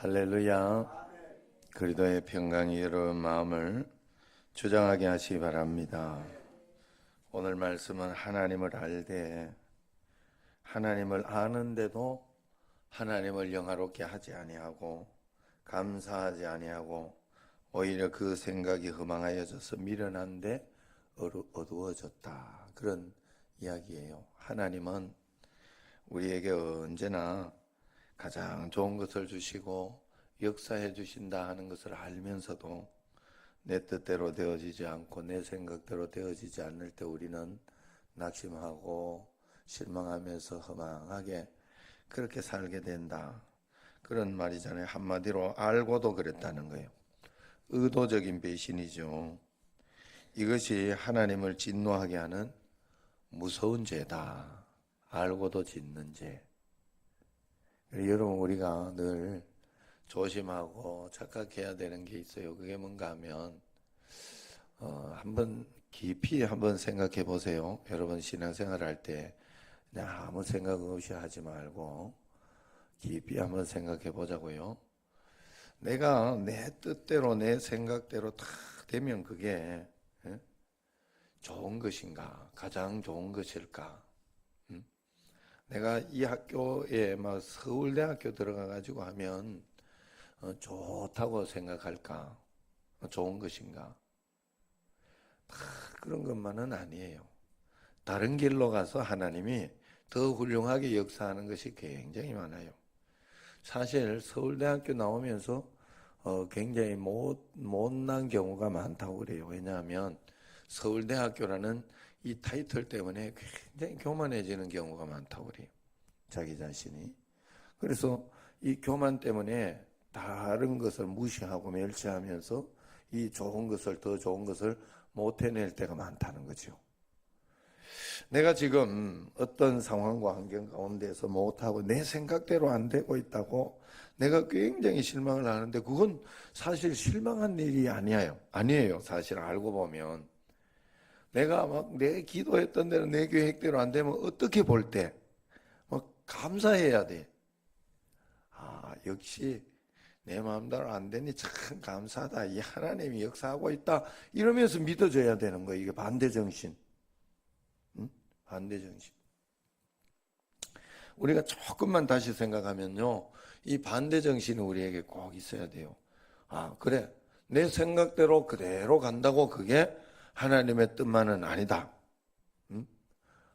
할렐루야. 그리스도의 평강이 여러분 마음을 주장하게 하시기 바랍니다. 오늘 말씀은 하나님을 알되 하나님을 아는데도 하나님을 영화롭게 하지 아니하고 감사하지 아니하고 오히려 그 생각이 허망하여져서 미련한데 어두워졌다. 그런 이야기예요. 하나님은 우리에게 언제나 가장 좋은 것을 주시고 역사해 주신다 하는 것을 알면서도 내 뜻대로 되어지지 않고 내 생각대로 되어지지 않을 때 우리는 낙심하고 실망하면서 허망하게 그렇게 살게 된다. 그런 말이잖아요. 한마디로 알고도 그랬다는 거예요. 의도적인 배신이죠. 이것이 하나님을 진노하게 하는 무서운 죄다. 알고도 짓는 죄. 여러분, 우리가 늘 조심하고 착각해야 되는 게 있어요. 그게 뭔가 하면 한번 깊이 한번 생각해 보세요. 여러분 신앙생활 할 때 그냥 아무 생각 없이 하지 말고 깊이 한번 생각해 보자고요. 내가 내 뜻대로 내 생각대로 다 되면 그게 좋은 것인가? 가장 좋은 것일까? 내가 이 학교에 막 서울대학교 들어가 가지고 하면 좋다고 생각할까? 좋은 것인가? 그런 것만은 아니에요. 다른 길로 가서 하나님이 더 훌륭하게 역사하는 것이 굉장히 많아요. 사실 서울대학교 나오면서 굉장히 못난 경우가 많다고 그래요. 왜냐하면 서울대학교라는 이 타이틀 때문에 굉장히 교만해지는 경우가 많다고 그래요. 자기 자신이. 그래서 이 교만 때문에 다른 것을 무시하고 멸치하면서 이 좋은 것을, 더 좋은 것을 못 해낼 때가 많다는 거죠. 내가 지금 어떤 상황과 환경 가운데서 못하고 내 생각대로 안 되고 있다고 내가 굉장히 실망을 하는데 그건 사실 실망한 일이 아니에요. 사실 알고 보면. 내가 막 내 기도했던 대로 내 계획대로 안 되면 어떻게 볼 때 막 감사해야 돼. 아, 역시 내 마음대로 안 되니 참 감사하다. 이 하나님이 역사하고 있다. 이러면서 믿어줘야 되는 거예요. 이게 반대정신. 응? 반대정신. 우리가 조금만 다시 생각하면요. 이 반대정신이 우리에게 꼭 있어야 돼요. 아, 그래. 내 생각대로 그대로 간다고 그게 하나님의 뜻만은 아니다. 응?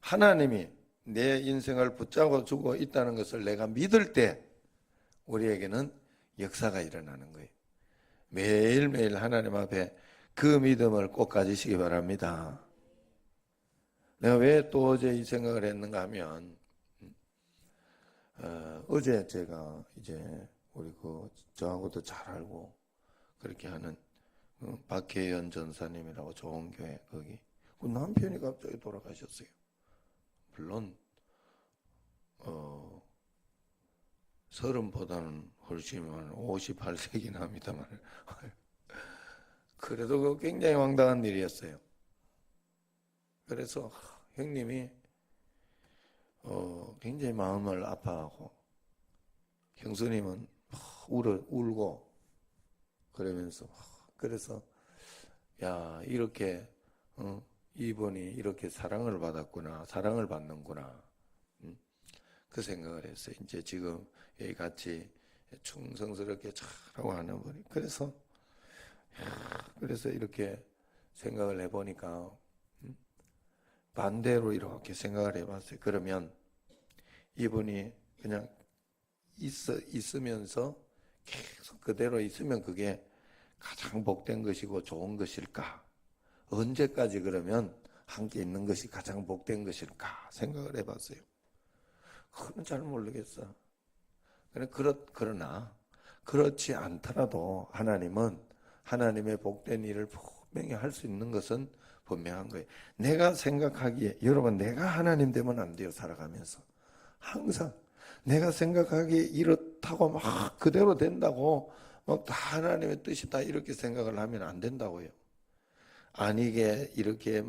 하나님이 내 인생을 붙잡아 주고 있다는 것을 내가 믿을 때 우리에게는 역사가 일어나는 거예요. 매일매일 하나님 앞에 그 믿음을 꼭 가지시기 바랍니다. 내가 왜 또 어제 이 생각을 했는가 하면 어제 제가 이제 우리 저하고도 잘 알고 그렇게 하는 박혜연 전사님이라고 좋은 교회 거기 그 남편이 갑자기 돌아가셨어요. 물론 30보다는 훨씬 많은 58세긴 합니다만 그래도 그 굉장히 황당한 일이었어요. 그래서 형님이 굉장히 마음을 아파하고 형수님은 울고 그러면서 그래서 야 이렇게 이분이 이렇게 사랑을 받았구나 사랑을 받는구나 그 생각을 했어요. 이제 지금 여기 같이 충성스럽게 잘하고 하는 분이 그래서 이렇게 생각을 해보니까 반대로 이렇게 생각을 해봤어요. 그러면 이분이 그냥 있으면서 계속 그대로 있으면 그게 가장 복된 것이고 좋은 것일까? 언제까지 그러면 함께 있는 것이 가장 복된 것일까? 생각을 해봤어요. 그건 잘 모르겠어. 그러나 그렇지 않더라도 하나님은 하나님의 복된 일을 분명히 할 수 있는 것은 분명한 거예요. 내가 생각하기에 여러분 내가 하나님 되면 안 돼요. 살아가면서 항상 내가 생각하기에 이렇다고 막 그대로 된다고 막 다 하나님의 뜻이다 이렇게 생각을 하면 안 된다고요. 아니게 이렇게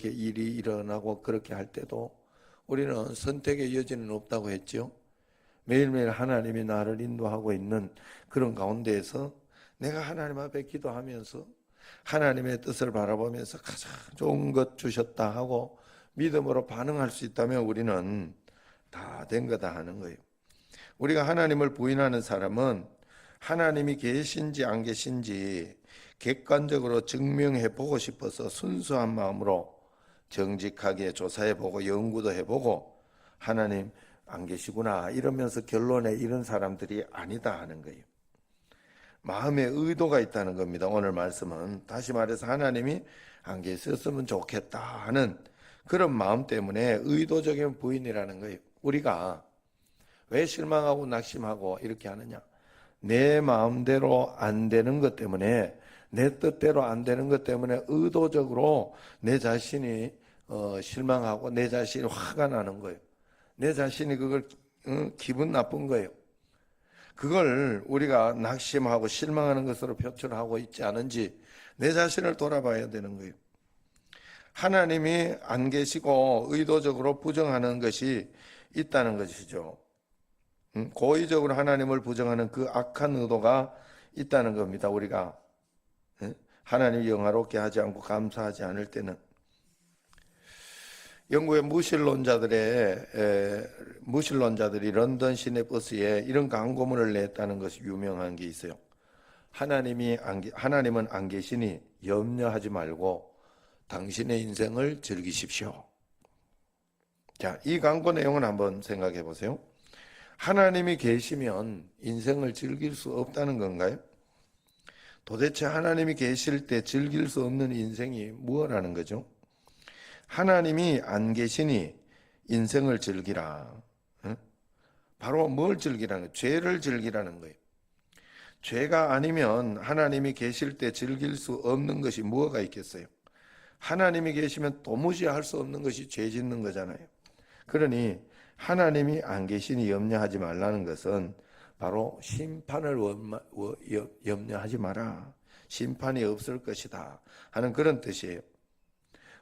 일이 일어나고 그렇게 할 때도 우리는 선택의 여지는 없다고 했죠. 매일매일 하나님이 나를 인도하고 있는 그런 가운데에서 내가 하나님 앞에 기도하면서 하나님의 뜻을 바라보면서 가장 좋은 것 주셨다 하고 믿음으로 반응할 수 있다면 우리는 다 된 거다 하는 거예요. 우리가 하나님을 부인하는 사람은 하나님이 계신지 안 계신지 객관적으로 증명해 보고 싶어서 순수한 마음으로 정직하게 조사해 보고 연구도 해 보고 하나님 안 계시구나 이러면서 결론에 이런 사람들이 아니다 하는 거예요. 마음에 의도가 있다는 겁니다. 오늘 말씀은 다시 말해서 하나님이 안 계셨으면 좋겠다 하는 그런 마음 때문에 의도적인 부인이라는 거예요. 우리가 왜 실망하고 낙심하고 이렇게 하느냐? 내 마음대로 안 되는 것 때문에, 내 뜻대로 안 되는 것 때문에 의도적으로 내 자신이 실망하고 내 자신이 화가 나는 거예요. 내 자신이 그걸 기분 나쁜 거예요. 그걸 우리가 낙심하고 실망하는 것으로 표출하고 있지 않은지 내 자신을 돌아봐야 되는 거예요. 하나님이 안 계시고 의도적으로 부정하는 것이 있다는 것이죠. 고의적으로 하나님을 부정하는 그 악한 의도가 있다는 겁니다. 우리가 하나님이 영화롭게 하지 않고 감사하지 않을 때는. 영국의 무신론자들이 런던 시내버스에 이런 광고문을 냈다는 것이 유명한 게 있어요. 하나님은 안 계시니 염려하지 말고 당신의 인생을 즐기십시오. 자, 이 광고 내용은 한번 생각해 보세요. 하나님이 계시면 인생을 즐길 수 없다는 건가요? 도대체 하나님이 계실 때 즐길 수 없는 인생이 무엇라는 거죠? 하나님이 안 계시니 인생을 즐기라. 바로 뭘 즐기라는 거예요? 죄를 즐기라는 거예요. 죄가 아니면 하나님이 계실 때 즐길 수 없는 것이 무엇가 있겠어요? 하나님이 계시면 도무지 할 수 없는 것이 죄 짓는 거잖아요. 그러니 하나님이 안 계시니 염려하지 말라는 것은 바로 심판을 염려하지 마라. 심판이 없을 것이다 하는 그런 뜻이에요.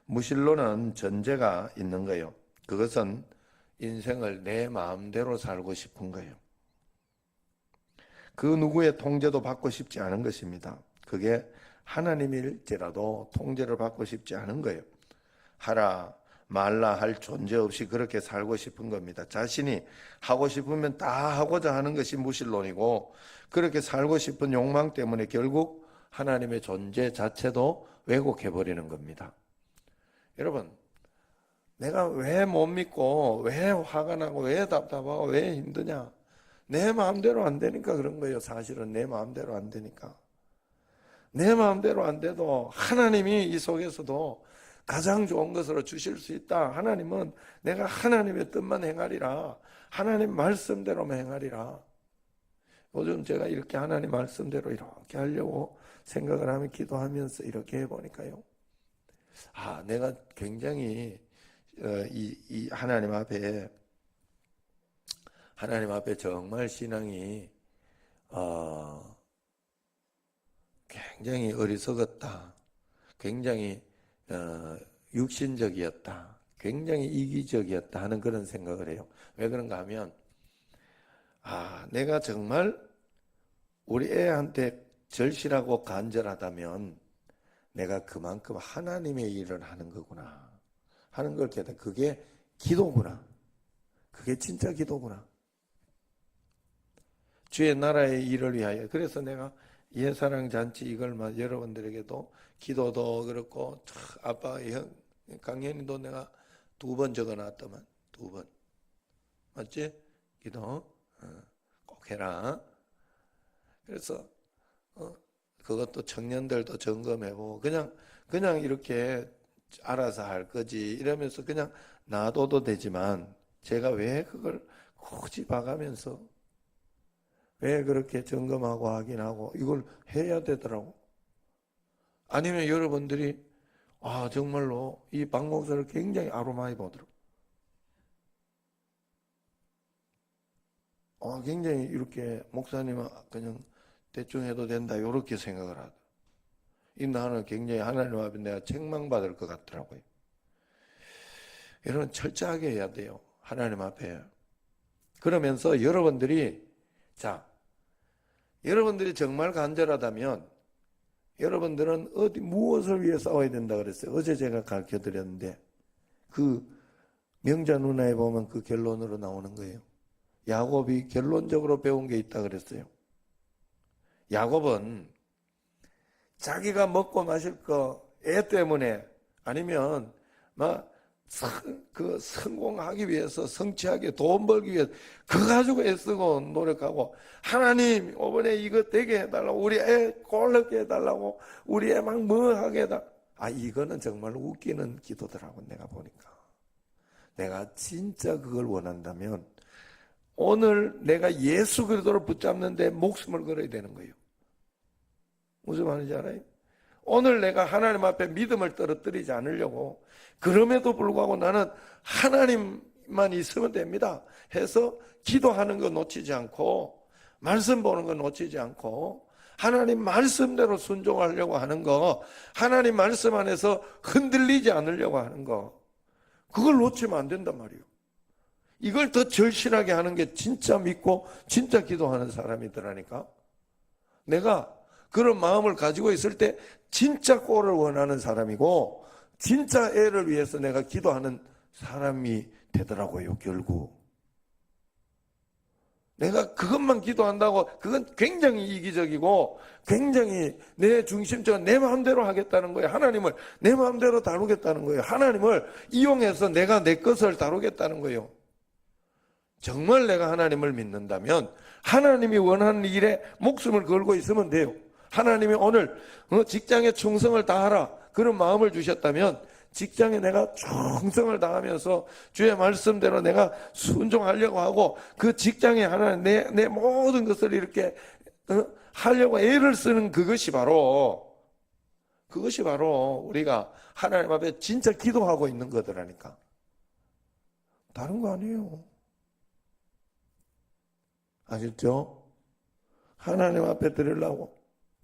무신론은 전제가 있는 거예요. 그것은 인생을 내 마음대로 살고 싶은 거예요. 그 누구의 통제도 받고 싶지 않은 것입니다. 그게 하나님일지라도 통제를 받고 싶지 않은 거예요. 하라 말라 할 존재 없이 그렇게 살고 싶은 겁니다. 자신이 하고 싶으면 다 하고자 하는 것이 무신론이고 그렇게 살고 싶은 욕망 때문에 결국 하나님의 존재 자체도 왜곡해 버리는 겁니다. 여러분, 내가 왜 못 믿고 왜 화가 나고 왜 답답하고 왜 힘드냐? 내 마음대로 안 되니까 그런 거예요. 사실은 내 마음대로 안 되니까. 내 마음대로 안 돼도 하나님이 이 속에서도 가장 좋은 것으로 주실 수 있다. 하나님은 내가 하나님의 뜻만 행하리라. 하나님 말씀대로만 행하리라. 요즘 제가 이렇게 하나님 말씀대로 이렇게 하려고 생각을 하면 기도하면서 이렇게 해보니까요. 내가 굉장히 이 하나님 앞에 정말 신앙이 굉장히 어리석었다. 굉장히 육신적이었다. 굉장히 이기적이었다 하는 그런 생각을 해요. 왜 그런가 하면 내가 정말 우리 애한테 절실하고 간절하다면 내가 그만큼 하나님의 일을 하는 거구나 하는 걸 깨닫고 그게 기도구나. 그게 진짜 기도구나. 주의 나라의 일을 위하여. 그래서 내가 예사랑 잔치 이걸 여러분들에게도 기도도 그렇고 아빠 강현이도 내가 2번 적어놨더만 2번 맞지? 기도 꼭 해라. 그래서 그것도 청년들도 점검해보고 그냥 이렇게 알아서 할 거지 이러면서 그냥 놔둬도 되지만 제가 왜 그걸 굳이 봐가면서 왜 그렇게 점검하고 확인하고 이걸 해야 되더라고. 아니면 여러분들이 정말로 이 박 목사를 굉장히 아로마이 보더라고. 굉장히 이렇게 목사님은 그냥 대충 해도 된다 이렇게 생각을 하더라고요. 나는 굉장히 하나님 앞에 내가 책망받을 것 같더라고요. 여러분 철저하게 해야 돼요. 하나님 앞에. 그러면서 여러분들이 정말 간절하다면 여러분들은 무엇을 위해 싸워야 된다 그랬어요? 어제 제가 가르쳐 드렸는데 그 명자 누나에 보면 그 결론으로 나오는 거예요. 야곱이 결론적으로 배운 게 있다 그랬어요. 야곱은 자기가 먹고 마실 거 애 때문에 아니면 성공하기 위해서 성취하기 돈 벌기 위해서 그거 가지고 애쓰고 노력하고 하나님 이번에 이거 되게 해달라고 우리 애 꼴르게 해달라고 우리 애 막 뭐 하게 해달라고 이거는 정말 웃기는 기도더라고. 내가 보니까 내가 진짜 그걸 원한다면 오늘 내가 예수 그리스도를 붙잡는데 목숨을 걸어야 되는 거예요. 무슨 말인지 알아요? 오늘 내가 하나님 앞에 믿음을 떨어뜨리지 않으려고 그럼에도 불구하고 나는 하나님만 있으면 됩니다 해서 기도하는 거 놓치지 않고 말씀 보는 거 놓치지 않고 하나님 말씀대로 순종하려고 하는 거 하나님 말씀 안에서 흔들리지 않으려고 하는 거 그걸 놓치면 안 된단 말이에요. 이걸 더 절실하게 하는 게 진짜 믿고 진짜 기도하는 사람이더라니까. 내가 그런 마음을 가지고 있을 때 진짜 꼴을 원하는 사람이고 진짜 애를 위해서 내가 기도하는 사람이 되더라고요. 결국 내가 그것만 기도한다고 그건 굉장히 이기적이고 굉장히 내 중심적인 내 마음대로 하겠다는 거예요. 하나님을 내 마음대로 다루겠다는 거예요. 하나님을 이용해서 내가 내 것을 다루겠다는 거예요. 정말 내가 하나님을 믿는다면 하나님이 원하는 일에 목숨을 걸고 있으면 돼요. 하나님이 오늘 직장에 충성을 다하라 그런 마음을 주셨다면 직장에 내가 충성을 다하면서 주의 말씀대로 내가 순종하려고 하고 그 직장에 하나님 내 모든 것을 이렇게 하려고 애를 쓰는 그것이 바로 우리가 하나님 앞에 진짜 기도하고 있는 거더라니까. 다른 거 아니에요. 아셨죠? 하나님 앞에 드리려고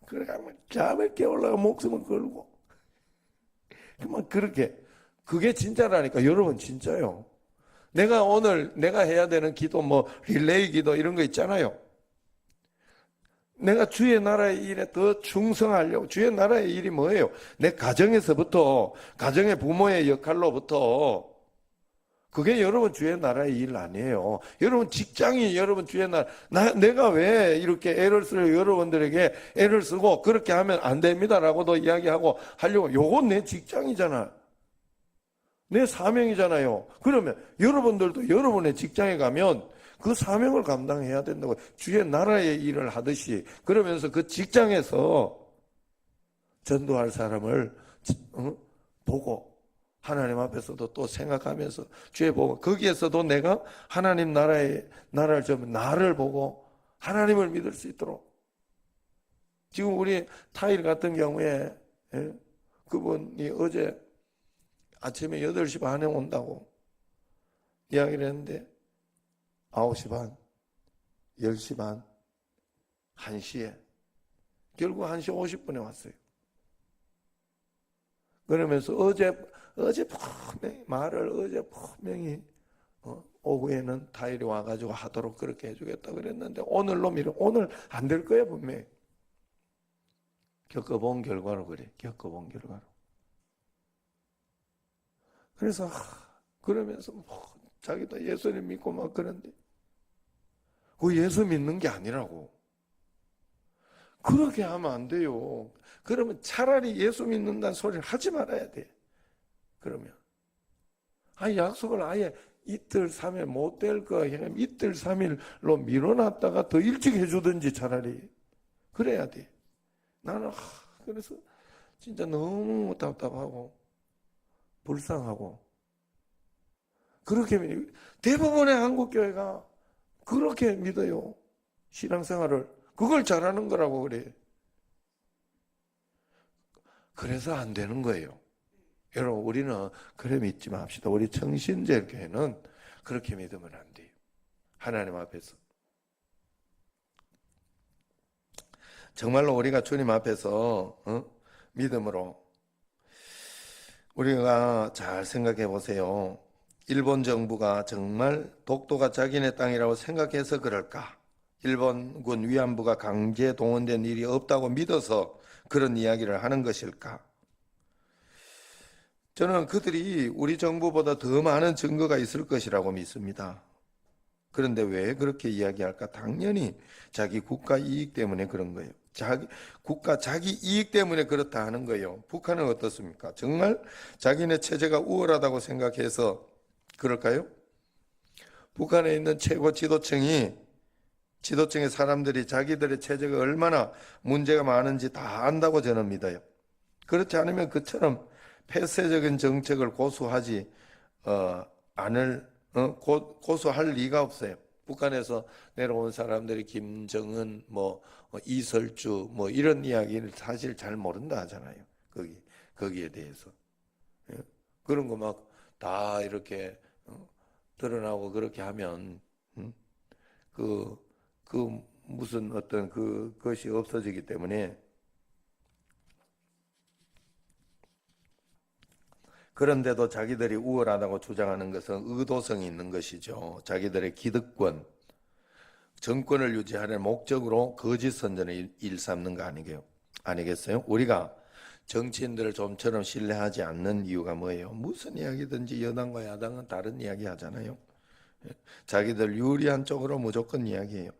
그래 가면 잠을 깨우려고 목숨을 걸고 그만 그렇게 그게 진짜라니까. 여러분 진짜요. 내가 오늘 내가 해야 되는 기도 릴레이 기도 이런 거 있잖아요. 내가 주의 나라의 일에 더 충성하려고. 주의 나라의 일이 뭐예요? 내 가정에서부터 가정의 부모의 역할로부터 그게 여러분 주의 나라의 일 아니에요. 여러분 직장이 여러분 주의 나라. 내가 왜 이렇게 애를 쓰고 여러분들에게 애를 쓰고 그렇게 하면 안 됩니다라고도 이야기하고 하려고. 요건 내 직장이잖아. 내 사명이잖아요. 그러면 여러분들도 여러분의 직장에 가면 그 사명을 감당해야 된다고. 주의 나라의 일을 하듯이 그러면서 그 직장에서 전도할 사람을 보고 하나님 앞에서도 또 생각하면서 주의 보고 거기에서도 내가 하나님 나라를 좀 나를 보고 하나님을 믿을 수 있도록. 지금 우리 타일 같은 경우에 그분이 어제 아침에 8시 반에 온다고 이야기를 했는데 9시 반, 10시 반, 1시에 결국 1시 50분에 왔어요. 그러면서 어제 분명히 오후에는 타일이 와가지고 하도록 그렇게 해주겠다 그랬는데 오늘 안 될 거야 분명히. 겪어본 결과로 그래. 겪어본 결과로. 그래서 그러면서 자기도 예수님 믿고 막 그런데 그 예수 믿는 게 아니라고. 그렇게 하면 안 돼요. 그러면 차라리 예수 믿는다는 소리를 하지 말아야 돼. 그러면 약속을 아예 이틀 3일 못 될 거 이틀 3일로 미뤄놨다가 더 일찍 해주든지 차라리 그래야 돼. 나는 그래서 진짜 너무 답답하고 불쌍하고. 그렇게 대부분의 한국 교회가 그렇게 믿어요. 신앙생활을 그걸 잘하는 거라고 그래. 그래서 안 되는 거예요. 여러분 우리는 그래 믿지 맙시다. 우리 청신제 교회는 그렇게 믿으면 안 돼요. 하나님 앞에서 정말로 우리가 주님 앞에서 믿음으로 우리가 잘 생각해 보세요. 일본 정부가 정말 독도가 자기네 땅이라고 생각해서 그럴까? 일본군 위안부가 강제 동원된 일이 없다고 믿어서 그런 이야기를 하는 것일까? 저는 그들이 우리 정부보다 더 많은 증거가 있을 것이라고 믿습니다. 그런데 왜 그렇게 이야기할까? 당연히 자기 국가 이익 때문에 그런 거예요. 자기 이익 때문에 그렇다 하는 거예요. 북한은 어떻습니까? 정말 자기네 체제가 우월하다고 생각해서 그럴까요? 북한에 있는 최고 지도층의 사람들이 자기들의 체제가 얼마나 문제가 많은지 다 안다고 저는 믿어요. 그렇지 않으면 그처럼 폐쇄적인 정책을 고수하지 않을 고수할 리가 없어요. 북한에서 내려온 사람들이 김정은 이설주 이런 이야기를 사실 잘 모른다 하잖아요. 거기에 대해서 그런 거 막 다 이렇게 드러나고 그렇게 하면 그 무슨 어떤 그것이 없어지기 때문에 그런데도 자기들이 우월하다고 주장하는 것은 의도성이 있는 것이죠. 자기들의 기득권, 정권을 유지하는 목적으로 거짓 선전을 일삼는 거 아니겠어요? 우리가 정치인들을 좀처럼 신뢰하지 않는 이유가 뭐예요? 무슨 이야기든지 여당과 야당은 다른 이야기 하잖아요. 자기들 유리한 쪽으로 무조건 이야기해요.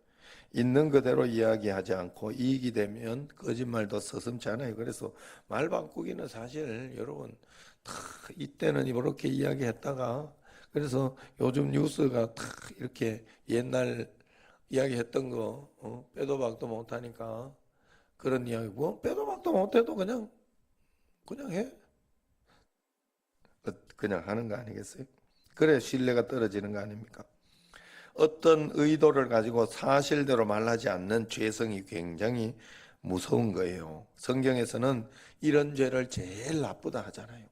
있는 그대로 이야기하지 않고 이익이 되면 거짓말도 서슴지 않아요. 그래서 말 바꾸기는 사실 여러분 이때는 이렇게 이야기했다가 그래서 요즘 뉴스가 이렇게 옛날 이야기했던 거 빼도 박도 못하니까 그런 이야기고 빼도 박도 못해도 그냥 해. 그냥 하는 거 아니겠어요? 그래 신뢰가 떨어지는 거 아닙니까? 어떤 의도를 가지고 사실대로 말하지 않는 죄성이 굉장히 무서운 거예요. 성경에서는 이런 죄를 제일 나쁘다 하잖아요.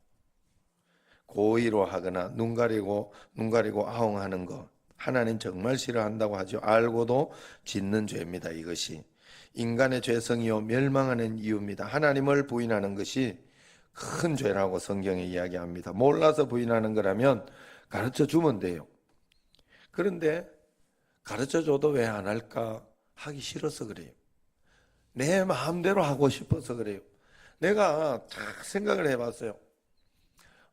고의로 하거나 눈 가리고 아웅하는 거. 하나님 정말 싫어한다고 하죠. 알고도 짓는 죄입니다. 이것이 인간의 죄성이요 멸망하는 이유입니다. 하나님을 부인하는 것이 큰 죄라고 성경에 이야기합니다. 몰라서 부인하는 거라면 가르쳐 주면 돼요. 그런데 가르쳐 줘도 왜 안 할까? 하기 싫어서 그래요. 내 마음대로 하고 싶어서 그래요. 내가 딱 생각을 해봤어요.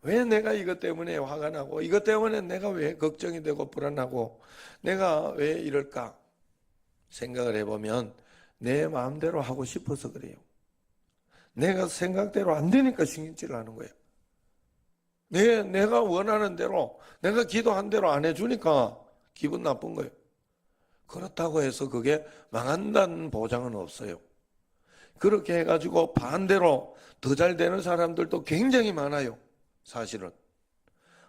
왜 내가 이것 때문에 화가 나고 이것 때문에 내가 왜 걱정이 되고 불안하고 내가 왜 이럴까 생각을 해보면 내 마음대로 하고 싶어서 그래요. 내가 생각대로 안 되니까 신경질을 하는 거예요. 내가 원하는 대로 내가 기도한 대로 안 해주니까 기분 나쁜 거예요. 그렇다고 해서 그게 망한다는 보장은 없어요. 그렇게 해가지고 반대로 더 잘 되는 사람들도 굉장히 많아요. 사실은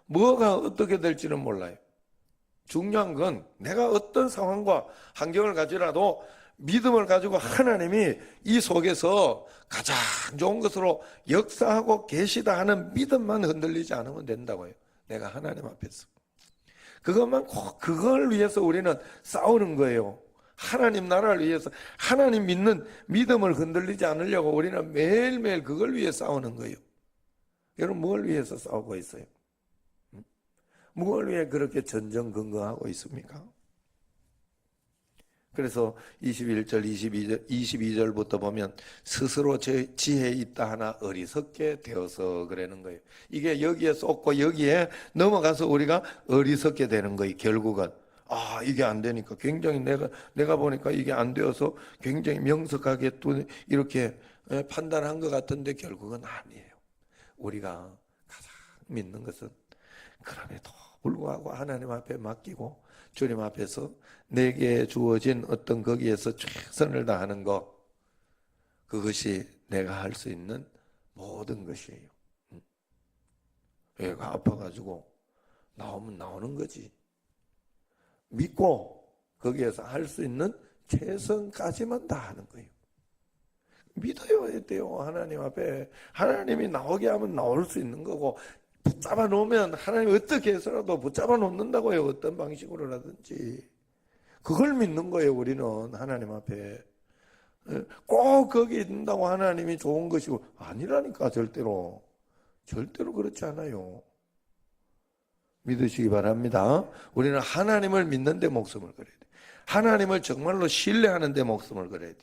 뭐가 어떻게 될지는 몰라요. 중요한 건 내가 어떤 상황과 환경을 가지라도 믿음을 가지고 하나님이 이 속에서 가장 좋은 것으로 역사하고 계시다 하는 믿음만 흔들리지 않으면 된다고요. 내가 하나님 앞에서 그것만 꼭 그걸 위해서 우리는 싸우는 거예요. 하나님 나라를 위해서 하나님 믿는 믿음을 흔들리지 않으려고 우리는 매일매일 그걸 위해 싸우는 거예요. 여러분 뭘 위해서 싸우고 있어요? 뭘 위해 그렇게 전전긍긍하고 있습니까? 그래서 21절, 22절부터 보면 스스로 지혜 있다 하나 어리석게 되어서 그러는 거예요. 이게 여기에 쏟고 여기에 넘어가서 우리가 어리석게 되는 거예요. 결국은 이게 안 되니까 굉장히 내가 보니까 이게 안 되어서 굉장히 명석하게 또 이렇게 판단한 것 같은데 결국은 아니에요. 우리가 가장 믿는 것은 그럼에도 불구하고 하나님 앞에 맡기고 주님 앞에서 내게 주어진 어떤 거기에서 최선을 다하는 것, 그것이 내가 할 수 있는 모든 것이에요. 애가 아파가지고 나오면 나오는 거지. 믿고 거기에서 할 수 있는 최선까지만 다 하는 거예요. 믿어야 돼요. 하나님 앞에 하나님이 나오게 하면 나올 수 있는 거고 붙잡아 놓으면 하나님 어떻게 해서라도 붙잡아 놓는다고요. 어떤 방식으로라든지 그걸 믿는 거예요. 우리는 하나님 앞에 꼭 거기 있는다고 하나님이 좋은 것이고 아니라니까. 절대로 그렇지 않아요. 믿으시기 바랍니다. 우리는 하나님을 믿는 데 목숨을 걸어야 돼. 하나님을 정말로 신뢰하는 데 목숨을 걸어야 돼.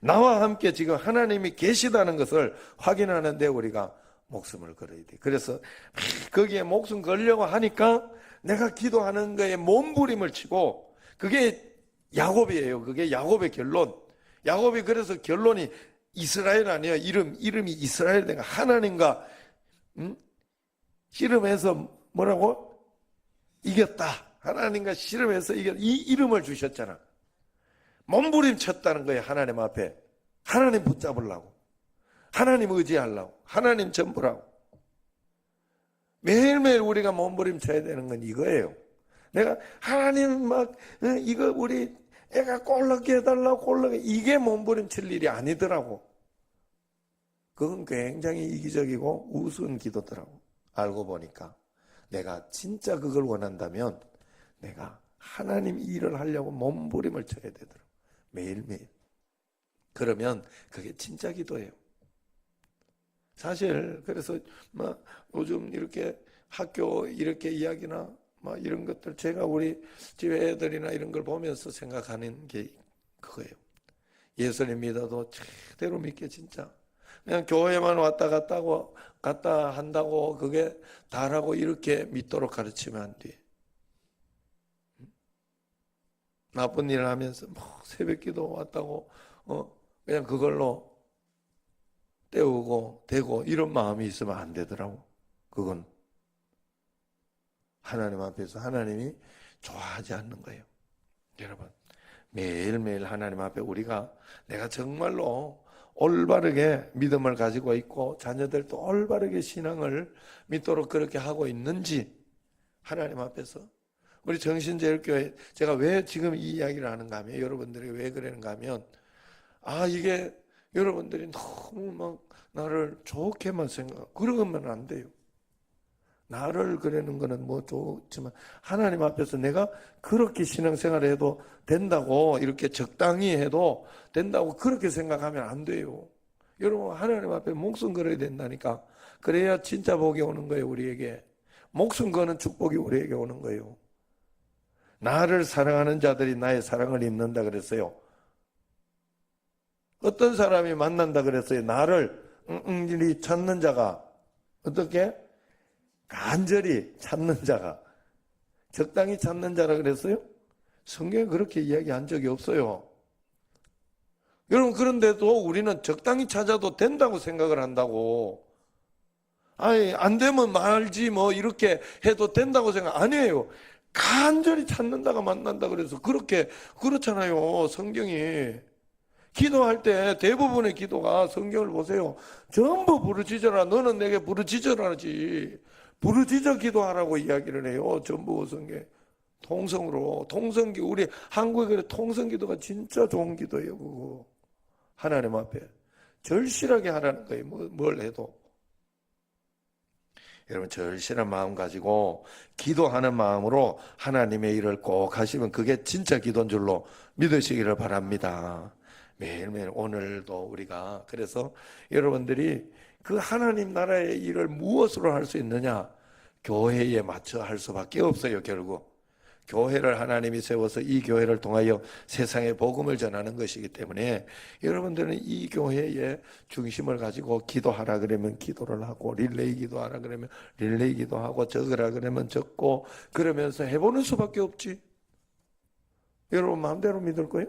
나와 함께 지금 하나님이 계시다는 것을 확인하는 데 우리가 목숨을 걸어야 돼. 그래서 거기에 목숨 걸려고 하니까 내가 기도하는 거에 몸부림을 치고, 그게 야곱이에요. 그게 야곱의 결론. 야곱이 그래서 결론이 이스라엘 아니에요. 이름이 이스라엘. 내가 하나님과 씨름해서 뭐라고? 이겼다. 하나님과 씨름해서 이겼다. 이 이름을 주셨잖아. 몸부림 쳤다는 거예요. 하나님 앞에. 하나님 붙잡으려고, 하나님 의지하려고, 하나님 전부라고. 매일매일 우리가 몸부림 쳐야 되는 건 이거예요. 내가 하나님 막 이거 우리 애가 골 넣게 해달라고, 골 넣게, 이게 몸부림 칠 일이 아니더라고. 그건 굉장히 이기적이고 우스운 기도더라고. 알고 보니까 내가 진짜 그걸 원한다면 내가 하나님 일을 하려고 몸부림을 쳐야 되더라고. 매일매일. 그러면 그게 진짜 기도예요. 사실 그래서 막 요즘 이렇게 학교 이렇게 이야기나 막 이런 것들, 제가 우리 집에 애들이나 이런 걸 보면서 생각하는 게 그거예요. 예수님 믿어도 제대로 믿게, 진짜 그냥 교회만 갔다 한다고 그게 다라고 이렇게 믿도록 가르치면 안 돼. 나쁜 일을 하면서 뭐 새벽기도 왔다고 그냥 그걸로 때우고 대고 이런 마음이 있으면 안 되더라고. 그건 하나님 앞에서 하나님이 좋아하지 않는 거예요. 여러분, 매일매일 하나님 앞에 우리가 내가 정말로 올바르게 믿음을 가지고 있고 자녀들도 올바르게 신앙을 믿도록 그렇게 하고 있는지 하나님 앞에서, 우리 정신제일교회, 제가 왜 지금 이 이야기를 하는가 하면, 여러분들이 왜 그러는가 하면, 이게 여러분들이 너무 막 나를 좋게만 그러면 안 돼요. 나를 그러는 거는 뭐 좋지만 하나님 앞에서 내가 그렇게 신앙생활을 해도 된다고, 이렇게 적당히 해도 된다고 그렇게 생각하면 안 돼요. 여러분, 하나님 앞에 목숨 걸어야 된다니까. 그래야 진짜 복이 오는 거예요. 우리에게 목숨 거는 축복이 우리에게 오는 거예요. 나를 사랑하는 자들이 나의 사랑을 입는다 그랬어요. 어떤 사람이 만난다 그랬어요? 나를 응일이 찾는 자가, 어떻게? 간절히 찾는 자가, 적당히 찾는 자라 그랬어요? 성경에 그렇게 이야기한 적이 없어요. 여러분, 그런데도 우리는 적당히 찾아도 된다고 생각을 한다고. 안 되면 말지 뭐 이렇게 해도 된다고 생각 안 해요. 간절히 찾는다가 만난다 그래서 그렇잖아요. 성경이. 기도할 때 대부분의 기도가, 성경을 보세요, 전부 부르짖어라. 너는 내게 부르짖어라지. 부르짖어 기도하라고 이야기를 해요. 전부 성경 통성으로. 통성기, 우리 한국의 통성기도가 진짜 좋은 기도예요. 그거 하나님 앞에 절실하게 하라는 거예요. 뭘 해도. 여러분, 절실한 마음 가지고 기도하는 마음으로 하나님의 일을 꼭 하시면 그게 진짜 기도인 줄로 믿으시기를 바랍니다. 매일매일 오늘도 우리가, 그래서 여러분들이 그 하나님 나라의 일을 무엇으로 할 수 있느냐? 교회에 맞춰 할 수밖에 없어요. 결국 교회를 하나님이 세워서 이 교회를 통하여 세상에 복음을 전하는 것이기 때문에 여러분들은 이 교회의 중심을 가지고 기도하라 그러면 기도를 하고, 릴레이 기도하라 그러면 릴레이 기도하고, 적으라 그러면 적고, 그러면서 해보는 수밖에 없지. 여러분 마음대로 믿을 거예요?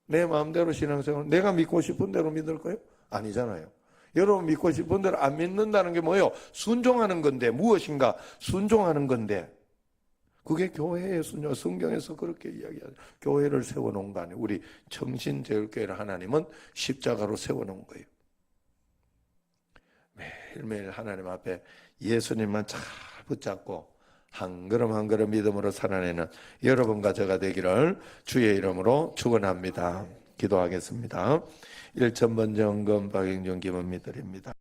내 마음대로 신앙생활, 내가 믿고 싶은 대로 믿을 거예요? 아니잖아요. 여러분 믿고 싶은 대로 안 믿는다는 게 뭐예요? 순종하는 건데. 무엇인가 순종하는 건데. 그게 교회의 순종. 성경에서 그렇게 이야기하죠. 교회를 세워놓은 거 아니에요. 우리 정신제일교회를 하나님은 십자가로 세워놓은 거예요. 매일매일 하나님 앞에 예수님만 잘 붙잡고 한 걸음 한 걸음 믿음으로 살아내는 여러분과 저가 되기를 주의 이름으로 축원합니다. 기도하겠습니다. 1,000번 정금 박영준 기도입니다.